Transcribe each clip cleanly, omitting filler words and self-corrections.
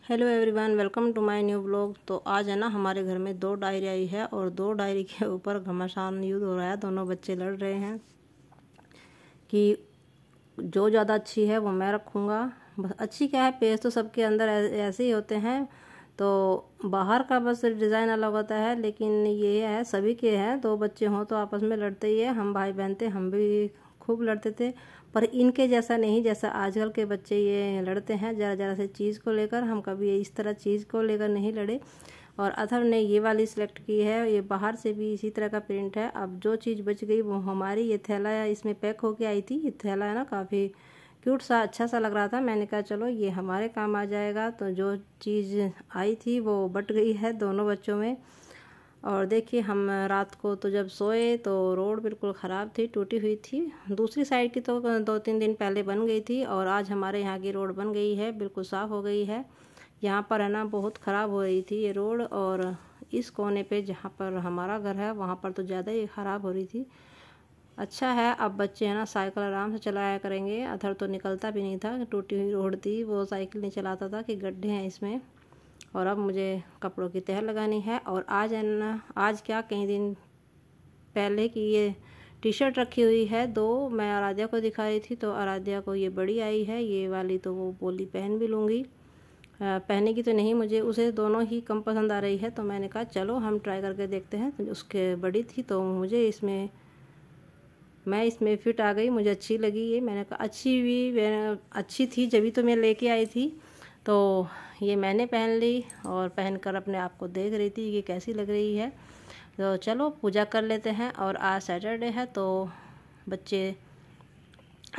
Hello everyone, welcome to my new blog. तो आज है ना हमारे घर में 2 डायरी आई है और 2 डायरी के ऊपर घमासान युद्ध हो रहा है। दोनों बच्चे लड़ रहे हैं कि जो ज़्यादा अच्छी है वो मैं रखूँगा। बस अच्छी क्या है, पेज तो सबके अंदर ऐसे ही होते हैं, तो बाहर का बस डिज़ाइन अलग होता है, लेकिन ये है सभी के हैं। 2 बच्चे हों तो आपस में लड़ते ही है। हम भाई बहन थे, हम भी खूब लड़ते थे, पर इनके जैसा नहीं जैसा आजकल के बच्चे ये लड़ते हैं ज़रा ज़रा से चीज़ को लेकर। हम कभी इस तरह चीज़ को लेकर नहीं लड़े। और अथर्व ने ये वाली सिलेक्ट की है, ये बाहर से भी इसी तरह का प्रिंट है। अब जो चीज़ बच गई वो हमारी, ये थैला इसमें पैक होके आई थी। ये थैला है ना काफ़ी क्यूट सा, अच्छा सा लग रहा था। मैंने कहा चलो ये हमारे काम आ जाएगा। तो जो चीज़ आई थी वो बट गई है दोनों बच्चों में। और देखिए, हम रात को तो जब सोए तो रोड बिल्कुल ख़राब थी, टूटी हुई थी। दूसरी साइड की तो 2-3 दिन पहले बन गई थी, और आज हमारे यहाँ की रोड बन गई है, बिल्कुल साफ़ हो गई है। यहाँ पर है ना बहुत ख़राब हो रही थी ये रोड, और इस कोने पे जहाँ पर हमारा घर है वहाँ पर तो ज़्यादा ही ख़राब हो रही थी। अच्छा है, अब बच्चे है ना साइकिल आराम से चलाया करेंगे। अधर तो निकलता भी नहीं था, टूटी हुई रोड थी, वो साइकिल नहीं चलाता था कि गड्ढे हैं इसमें। और अब मुझे कपड़ों की तह लगानी है। और आज है ना, आज क्या कई दिन पहले की ये टी शर्ट रखी हुई है 2, मैं आराध्या को दिखा रही थी, तो आराध्या को ये बड़ी आई है, ये वाली तो वो बोली पहन भी लूँगी। पहने की तो नहीं, मुझे उसे दोनों ही कम पसंद आ रही है, तो मैंने कहा चलो हम ट्राई करके देखते हैं। तो उसके बड़ी थी तो मुझे इसमें, मैं इसमें फिट आ गई, मुझे अच्छी लगी ये। मैंने कहा अच्छी थी, जब भी तो मैं लेके आई थी। तो ये मैंने पहन ली और पहनकर अपने आप को देख रही थी कि कैसी लग रही है। तो चलो पूजा कर लेते हैं। और आज सैटरडे है तो बच्चे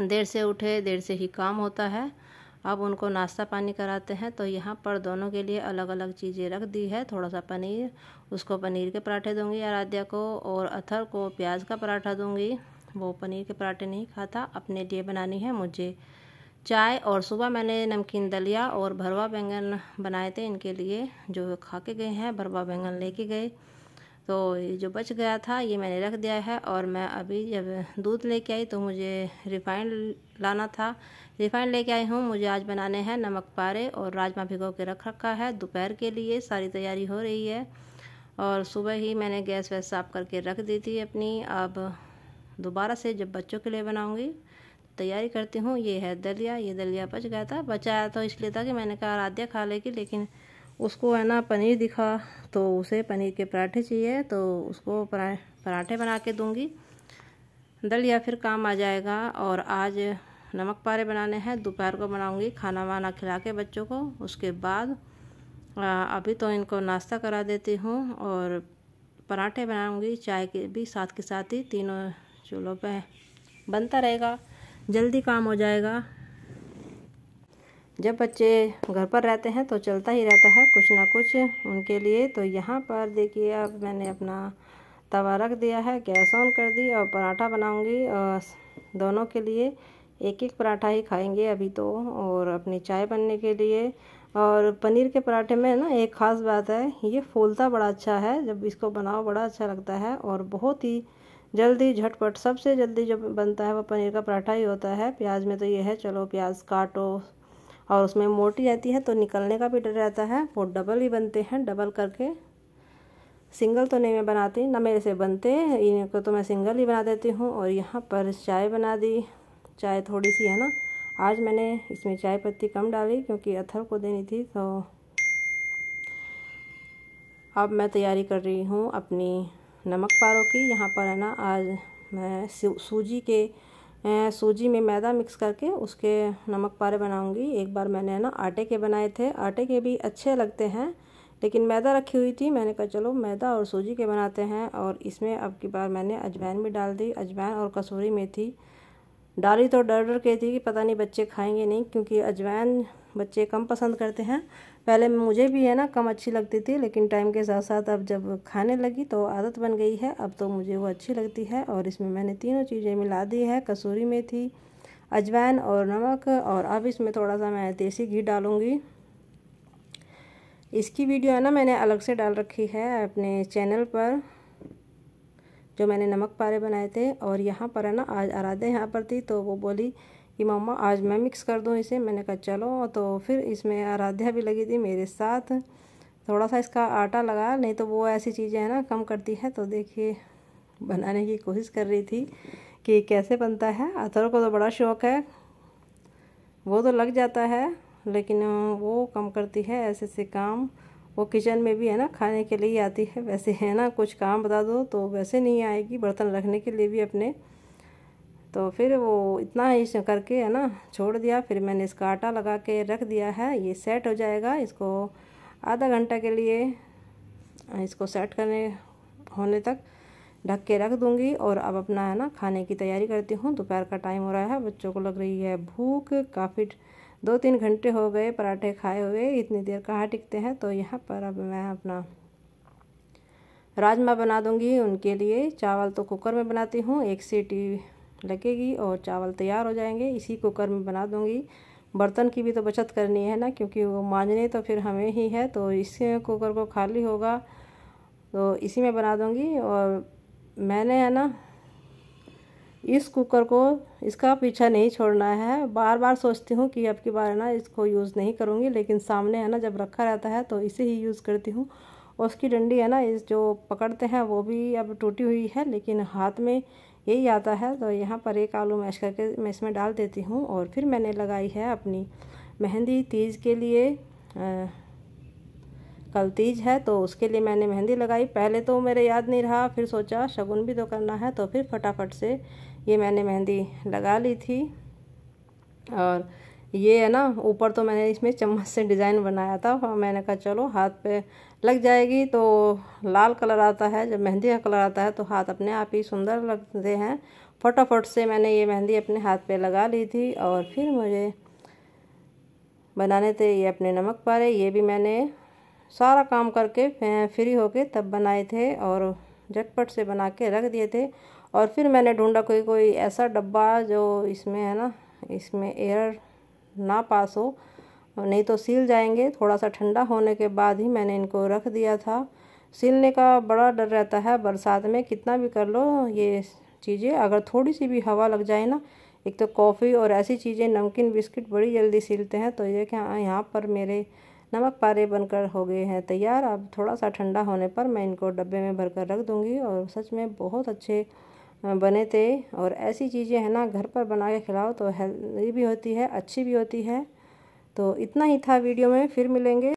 देर से उठे, देर से ही काम होता है। अब उनको नाश्ता पानी कराते हैं। तो यहाँ पर दोनों के लिए अलग अलग चीज़ें रख दी है। थोड़ा सा पनीर, उसको पनीर के पराठे दूंगी आराध्या को, और अथर को प्याज का पराठा दूंगी। वो पनीर के पराठे नहीं खाता, अपने लिए बनानी है मुझे चाय। और सुबह मैंने नमकीन दलिया और भरवा बैंगन बनाए थे इनके लिए, जो खा के गए हैं। भरवा बैंगन लेके गए, तो ये जो बच गया था ये मैंने रख दिया है। और मैं अभी जब दूध लेके आई तो मुझे रिफ़ाइंड लाना था, रिफ़ाइंड लेके आई हूँ। मुझे आज बनाने हैं नमक पारे, और राजमा भिगो के रख रखा है दोपहर के लिए। सारी तैयारी हो रही है, और सुबह ही मैंने गैस वैस साफ़ करके रख दी थी अपनी। अब दोबारा से जब बच्चों के लिए बनाऊँगी तैयारी करती हूँ। ये है दलिया, ये दलिया बच गया था, बचाया तो इसलिए था कि मैंने कहा आराध्या खा लेगी, लेकिन उसको है ना पनीर दिखा तो उसे पनीर के पराठे चाहिए, तो उसको पराठे बना के दूंगी। दलिया फिर काम आ जाएगा। और आज नमक पारे बनाने हैं, दोपहर को बनाऊंगी खाना वाना खिला के बच्चों को। उसके बाद अभी तो इनको नाश्ता करा देती हूँ, और पराठे बनाऊंगी चाय के भी साथ के साथ ही। तीनों चूल्हों पे बनता रहेगा, जल्दी काम हो जाएगा। जब बच्चे घर पर रहते हैं तो चलता ही रहता है कुछ ना कुछ उनके लिए। तो यहाँ पर देखिए, अब मैंने अपना तवा रख दिया है, गैस ऑन कर दी, और पराठा बनाऊंगी। और दोनों के लिए एक एक पराठा ही खाएंगे अभी तो, और अपनी चाय बनने के लिए। और पनीर के पराठे में ना एक ख़ास बात है, ये फूलता बड़ा अच्छा है, जब इसको बनाओ बड़ा अच्छा लगता है, और बहुत ही जल्दी झटपट। सबसे जल्दी जो बनता है वो पनीर का पराठा ही होता है। प्याज में तो ये है, चलो प्याज काटो, और उसमें मोटी रहती है तो निकलने का भी डर रहता है। वो डबल ही बनते हैं, डबल करके। सिंगल तो नहीं मैं बनाती, ना मेरे से बनते, इनको तो मैं सिंगल ही बना देती हूँ। और यहाँ पर चाय बना दी, चाय थोड़ी सी है ना, आज मैंने इसमें चाय पत्ती कम डाली क्योंकि अथर को देनी थी। तो अब मैं तैयारी कर रही हूँ अपनी नमक पारों की। यहाँ पर है ना, आज मैं सूजी में मैदा मिक्स करके उसके नमक पारे बनाऊंगी। एक बार मैंने है ना आटे के बनाए थे, आटे के भी अच्छे लगते हैं, लेकिन मैदा रखी हुई थी, मैंने कहा चलो मैदा और सूजी के बनाते हैं। और इसमें अब की बार मैंने अजवाइन भी डाल दी, अजवाइन और कसूरी मेथी डाली। तो डर डर के थी कि पता नहीं बच्चे खाएंगे नहीं, क्योंकि अजवाइन बच्चे कम पसंद करते हैं। पहले मुझे भी है ना कम अच्छी लगती थी, लेकिन टाइम के साथ साथ अब जब खाने लगी तो आदत बन गई है, अब तो मुझे वो अच्छी लगती है। और इसमें मैंने तीनों चीज़ें मिला दी है, कसूरी मेथी, अजवाइन और नमक। और अब इसमें थोड़ा सा मैं देसी घी डालूँगी। इसकी वीडियो है ना मैंने अलग से डाल रखी है अपने चैनल पर, जो मैंने नमक पारे बनाए थे। और यहाँ पर है ना, आज आराध्या यहाँ पर थी तो वो बोली कि मम्मा आज मैं मिक्स कर दूँ इसे। मैंने कहा चलो। तो फिर इसमें आराध्या भी लगी थी मेरे साथ। थोड़ा सा इसका आटा लगा, नहीं तो वो ऐसी चीज़ें हैं ना कम करती है। तो देखिए बनाने की कोशिश कर रही थी कि कैसे बनता है। अथर्व को तो बड़ा शौक़ है, वो तो लग जाता है, लेकिन वो कम करती है ऐसे से काम। वो किचन में भी है ना खाने के लिए आती है, वैसे है ना कुछ काम बता दो तो वैसे नहीं आएगी, बर्तन रखने के लिए भी अपने। तो फिर वो इतना ही करके है ना छोड़ दिया। फिर मैंने इसका आटा लगा के रख दिया है, ये सेट हो जाएगा। इसको आधा घंटा के लिए इसको सेट करने होने तक ढक के रख दूंगी। और अब अपना है ना खाने की तैयारी करती हूँ। दोपहर का टाइम हो रहा है, बच्चों को लग रही है भूख। काफ़ी 2-3 घंटे हो गए पराठे खाए हुए, इतनी देर कहाँ टिकते हैं। तो यहाँ पर अब मैं अपना राजमा बना दूंगी उनके लिए। चावल तो कुकर में बनाती हूँ, 1 सीटी लगेगी और चावल तैयार हो जाएंगे। इसी कुकर में बना दूंगी। बर्तन की भी तो बचत करनी है ना, क्योंकि वो मांजने तो फिर हमें ही है। तो इस कुकर को खाली होगा तो इसी में बना दूंगी। और मैंने है ना इस कुकर को, इसका पीछा नहीं छोड़ना है। बार बार सोचती हूँ कि अब की बार है ना इसको यूज़ नहीं करूँगी, लेकिन सामने है ना जब रखा रहता है तो इसे ही यूज़ करती हूँ। और उसकी डंडी है ना इस जो पकड़ते हैं वो भी अब टूटी हुई है, लेकिन हाथ में यही आता है। तो यहाँ पर एक आलू मैश करके मैं इसमें डाल देती हूँ। और फिर मैंने लगाई है अपनी मेहंदी तीज के लिए। कल तीज है तो उसके लिए मैंने मेहंदी लगाई। पहले तो मेरे याद नहीं रहा, फिर सोचा शगुन भी तो करना है, तो फिर फटाफट से ये मैंने मेहंदी लगा ली थी। और ये है ना ऊपर तो मैंने इसमें चम्मच से डिज़ाइन बनाया था। मैंने कहा चलो हाथ पे लग जाएगी। तो लाल कलर आता है, जब मेहंदी का कलर आता है तो हाथ अपने आप ही सुंदर लगते हैं। फटाफट से मैंने ये मेहंदी अपने हाथ पे लगा ली थी। और फिर मुझे बनाने थे ये अपने नमक पारे। ये भी मैंने सारा काम करके फ्री होके तब बनाए थे और झटपट से बना के रख दिए थे। और फिर मैंने ढूंढा कोई ऐसा डब्बा जो इसमें है ना इसमें एयर ना पास हो, नहीं तो सील जाएंगे। थोड़ा सा ठंडा होने के बाद ही मैंने इनको रख दिया था। सीलने का बड़ा डर रहता है बरसात में, कितना भी कर लो ये चीज़ें, अगर थोड़ी सी भी हवा लग जाए ना, एक तो कॉफ़ी और ऐसी चीज़ें, नमकीन बिस्किट बड़ी जल्दी सीलते हैं। तो ये क्या यहाँ पर मेरे नमक पारे बनकर हो गए हैं तैयार। अब थोड़ा सा ठंडा होने पर मैं इनको डब्बे में भरकर रख दूँगी। और सच में बहुत अच्छे बने थे। और ऐसी चीज़ें है ना घर पर बना के खिलाओ तो हेल्दी भी होती है, अच्छी भी होती है। तो इतना ही था वीडियो में, फिर मिलेंगे।